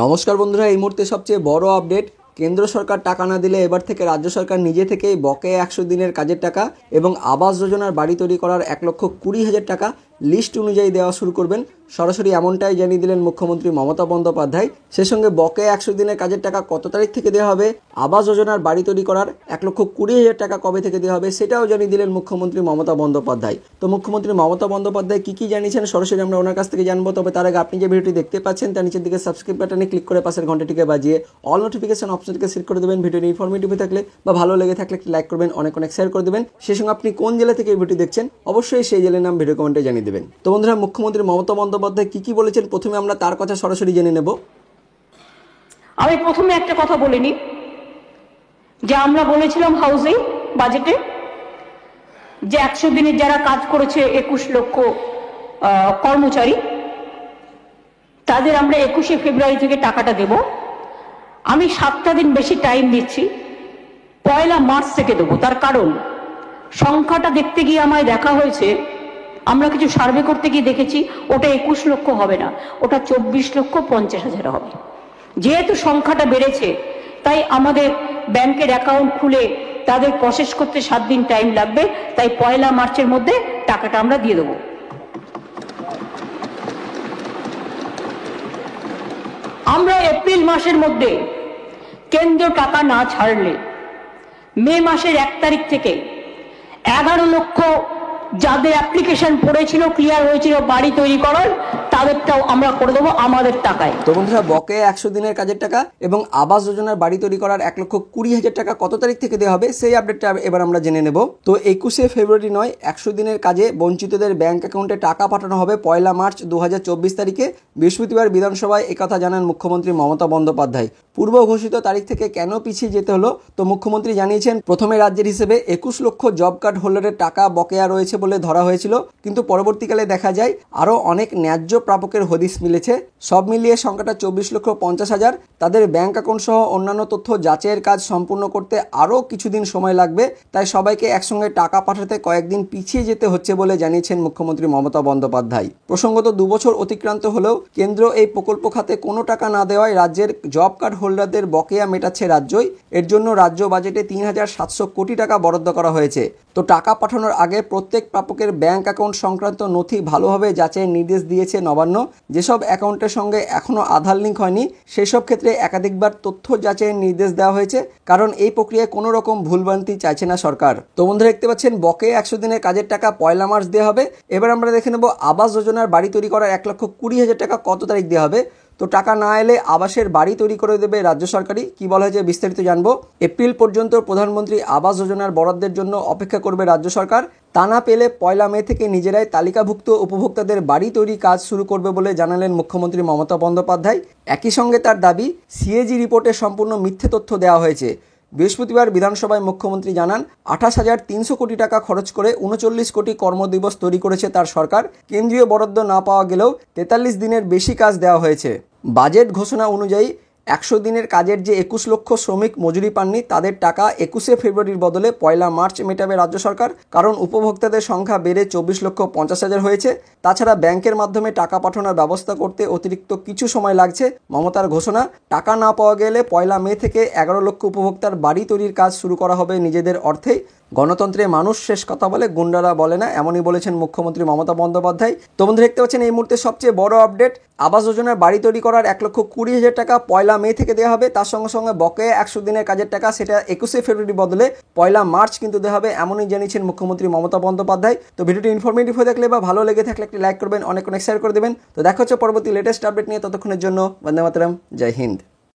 নমস্কার বন্ধুরা, এই মুহূর্তে সবচেয়ে বড় আপডেট। কেন্দ্র সরকার টাকা না দিলে এবার থেকে রাজ্য সরকার নিজে থেকেই বকেয়া 100 দিনের কাজের টাকা এবং আবাস যোজনার বাড়ি তৈরি করার 1,20,000 টাকা লিস্ট অনুযায়ী দেওয়া শুরু করবেন। সরাসরি এমনটাই জানিয়ে দিলেন মুখ্যমন্ত্রী মমতা বন্দ্যোপাধ্যায়। সে সঙ্গে বকেয়া 100 দিনের কাজের টাকা কত তারিখ থেকে দেওয়া হবে, আবাস যোজনার বাড়ি তৈরি করার 1,20,000 টাকা কবে থেকে দেওয়া হবে সেটাও জানিয়ে দিলেন মুখ্যমন্ত্রী মমতা বন্দ্যোপাধ্যায়। তো মুখ্যমন্ত্রী মমতা বন্দ্যোপাধ্যায় কী জানিয়েছেন সরাসরি আমরা ওনার কাছ থেকে জানবো। তবে তার আগে আপনি যে ভিডিওটি দেখতে পাচ্ছেন তার নিচের দিকে সাবস্ক্রাইব বাটনে ক্লিক করে পাশের ঘন্টাটিকে বাজিয়ে অল নোটিফিকেশন অপশনটিকে সিলেক্ট করে দেবেন। ভিডিওটি ইনফরমেটিভ থাকলে বা ভালো লেগে থাকলে একটি লাইক করবেন, অনেক শেয়ার করে দেবেন। সেই সঙ্গে আপনি কোন জেলা থেকে এই ভিডিও দেখছেন অবশ্যই সেই জেলার নাম ভিডিও কমেন্টে জানিয়ে দেবেন। তো বন্ধুরা, মুখ্যমন্ত্রী মমতা বন্দ্যোপাধ্যায় কি বলেছেন প্রথমে আমরা তার কথা সরাসরি জেনে নেব। আমি প্রথমে একটা কথা বলিনি যে আমরা বলেছিলাম হাউসিং বাজেটে যে 100 দিনের যারা কাজ করেছে 21 লক্ষ কর্মচারী, তাদের আমরা 21শে ফেব্রুয়ারি থেকে টাকাটা দেব। আমি 7টা দিন বেশি টাইম দিচ্ছি, 1 মার্চ থেকে দেবো। তার কারণ সংখ্যাটা দেখতে গিয়ে আমায় দেখা হয়েছে, আমরা কিছু সার্ভে করতে গিয়ে দেখেছি ওটা 21 লক্ষ হবে না, ওটা 24,50,000 হবে। যেহেতু সংখ্যাটা বেড়েছে তাই আমাদের ব্যাংকের অ্যাকাউন্ট খুলে তাদের প্রসেস করতে 7 দিন টাইম লাগবে, তাই 1 মার্চের মধ্যে টাকাটা আমরা দিয়ে দেবো। আমরা এপ্রিল মাসের মধ্যে কেন্দ্র টাকা না ছাড়লে মে মাসের 1 তারিখ থেকে 11 লক্ষ যাদের অ্যাপ্লিকেশন পড়েছিল, ক্লিয়ার হয়েছিল বাড়ি তৈরি করার, তাদেরটাও আমরা করে দেবো আমাদের টাকায়। তো বন্ধুরা, বকেয়া 100 দিনের কাজের টাকা এবং আবাস যোজনার বাড়ি তৈরি করার 1,20,000 টাকা কত তারিখ থেকে দেওয়া হবে সেই আপডেটটা এবার আমরা জেনে নেব। তো 21শে ফেব্রুয়ারি নয়, 100 দিনের কাজে বঞ্চিতদের ব্যাংক অ্যাকাউন্টে টাকা পাঠানো হবে 1 মার্চ 2024 তারিখে। বৃহস্পতিবার বিধানসভায় একথা জানান মুখ্যমন্ত্রী মমতা বন্দ্যোপাধ্যায়। পূর্ব ঘোষিত তারিখ থেকে কেন পিছিয়ে যেতে হলো, তো মুখ্যমন্ত্রী জানিয়েছেন প্রথমে রাজ্যের হিসেবে 21 লক্ষ জব কার্ড হোল্ডারের টাকা বকেয়া রয়েছে বলে ধরা হয়েছিল, কিন্তু পরবর্তীকালে দেখা যায় আরও অনেক ন্যায্য প্রাপকের হদিস মিলেছে। সব মিলিয়ে সংখ্যাটা 24,50,000। তাদের ব্যাংক অ্যাকাউন্ট সহ অন্যান্য তথ্য যাচাইয়ের কাজ সম্পূর্ণ করতে আরও কিছুদিন সময় লাগবে, তাই সবাইকে একসঙ্গে টাকা পাঠাতে কয়েকদিন পিছিয়ে যেতে হচ্ছে বলে জানিয়েছেন মুখ্যমন্ত্রী মমতা বন্দ্যোপাধ্যায়। প্রসঙ্গত 2 বছর অতিক্রান্ত হলেও কেন্দ্র এই প্রকল্প খাতে কোনো টাকা না দেওয়ায় রাজ্যের জব কার্ড হোল্ডারদের বকেয়া মেটাচ্ছে রাজ্যই। এর জন্য রাজ্য বাজেটে 3,700 কোটি টাকা বরাদ্দ করা হয়েছে। তো টাকা পাঠানোর আগে প্রত্যেক প্রাপকের ব্যাংক অ্যাকাউন্ট সংক্রান্ত নথি ভালোভাবে যাচাইয়ের নির্দেশ দিয়েছে নবান্ন। যেসব অ্যাকাউন্টের সঙ্গে এখনও আধার লিঙ্ক হয়নি সেসব ক্ষেত্রে একাধিকবার তথ্য যাচাইয়ের নির্দেশ দেওয়া হয়েছে, কারণ এই প্রক্রিয়ায় কোনো রকম ভুলভ্রান্তি চাইছে না সরকার। তো বন্ধুরা, দেখতে পাচ্ছেন বকেয়া 100 দিনের কাজের টাকা 1 মার্চ দেওয়া হবে। এবার আমরা দেখে নেব আবাস যোজনার বাড়ি তৈরি করার 1,20,000 টাকা কত তারিখ দেওয়া হবে। তো টাকা না এলে আবাসের বাড়ি তৈরি করে দেবে রাজ্য সরকারই। কি বলা হয়েছে বিস্তারিত জানবো। এপ্রিল পর্যন্ত প্রধানমন্ত্রী আবাস যোজনার বরাদ্দের জন্য অপেক্ষা করবে রাজ্য সরকার। তা না পেলে 1 মে থেকে নিজেরাই তালিকাভুক্ত উপভোক্তাদের বাড়ি তৈরি কাজ শুরু করবে বলে জানালেন মুখ্যমন্ত্রী মমতা বন্দ্যোপাধ্যায়। একই সঙ্গে তার দাবি, সিএজি রিপোর্টে সম্পূর্ণ মিথ্যে তথ্য দেওয়া হয়েছে। বৃহস্পতিবার বিধানসভায় মুখ্যমন্ত্রী জানান 28,300 কোটি টাকা খরচ করে 39 কোটি কর্মদিবস তৈরি করেছে তার সরকার। কেন্দ্রীয় বরাদ্দ না পাওয়া গেলেও 43 দিনের বেশি কাজ দেওয়া হয়েছে। বাজেট ঘোষণা অনুযায়ী 100 দিনের কাজের যে 21 লক্ষ শ্রমিক মজুরি পাননি তাদের টাকা 21শে ফেব্রুয়ারির বদলে 1 মার্চ মেটাবে রাজ্য সরকার, কারণ উপভোক্তাদের সংখ্যা বেড়ে 24,50,000 হয়েছে। তাছাড়া ব্যাংকের মাধ্যমে টাকা পাঠানোর ব্যবস্থা করতে অতিরিক্ত কিছু সময় লাগছে। মমতার ঘোষণা, টাকা না পাওয়া গেলে 1 মে থেকে 11 লক্ষ উপভোক্তার বাড়ি তৈরির কাজ শুরু করা হবে নিজেদের অর্থেই। গণতন্ত্রে মানুষ শেষ কথা বলে, গুন্ডারা বলে না, এমনই বলেছেন মুখ্যমন্ত্রী মমতা বন্দ্যোপাধ্যায়। তো বন্ধুরা, দেখতে পাচ্ছেন এই মুহূর্তে সবচেয়ে বড় আপডেট। আবাস যোজনার বাড়ি তৈরি করার 1,20,000 টাকা 1 মে থেকে দেওয়া হবে। তার সঙ্গে সঙ্গে বকেয়া 100 দিনের কাজের টাকা সেটা 21শে ফেব্রুয়ারি বদলে 1 মার্চ কিন্তু দেওয়া হবে, এমনই জানিয়েছেন মুখ্যমন্ত্রী মমতা বন্দ্যোপাধ্যায়। তো ভিডিওটি ইনফরমেটিভ হয়ে থাকলে বা ভালো লেগে থাকলে একটি লাইক করবেন, অনেক শেয়ার করে দেবেন। তো দেখা হচ্ছে পরবর্তী লেটেস্ট আপডেট নিয়ে। ততক্ষণের জন্য বন্দে মাতরম, জয় হিন্দ।